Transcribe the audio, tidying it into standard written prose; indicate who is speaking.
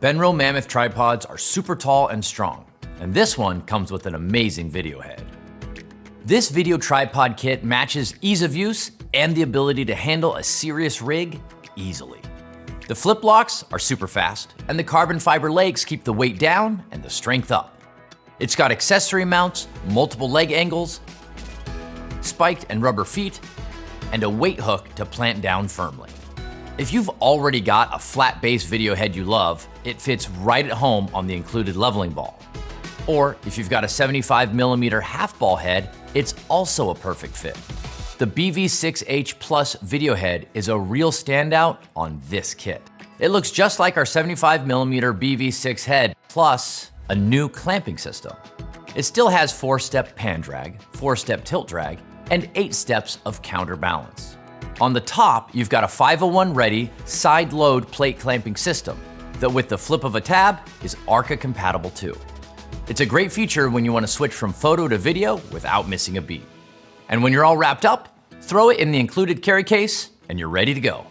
Speaker 1: Benro Mammoth tripods are super tall and strong, and this one comes with an amazing video head. This video tripod kit matches ease of use and the ability to handle a serious rig easily. The flip locks are super fast, and the carbon fiber legs keep the weight down and the strength up. It's got accessory mounts, multiple leg angles, spiked and rubber feet, and a weight hook to plant down firmly. If you've already got a flat base video head you love, it fits right at home on the included leveling ball. Or if you've got a 75mm half ball head, it's also a perfect fit. The BV6HPLUS video head is a real standout on this kit. It looks just like our 75mm BV6 head, plus a new clamping system. It still has 4-step pan drag, 4-step tilt drag, and 8 steps of counterbalance. On the top, you've got a 501 ready side load plate clamping system that with the flip of a tab is Arca compatible too. It's a great feature when you want to switch from photo to video without missing a beat. And when you're all wrapped up, throw it in the included carry case and you're ready to go.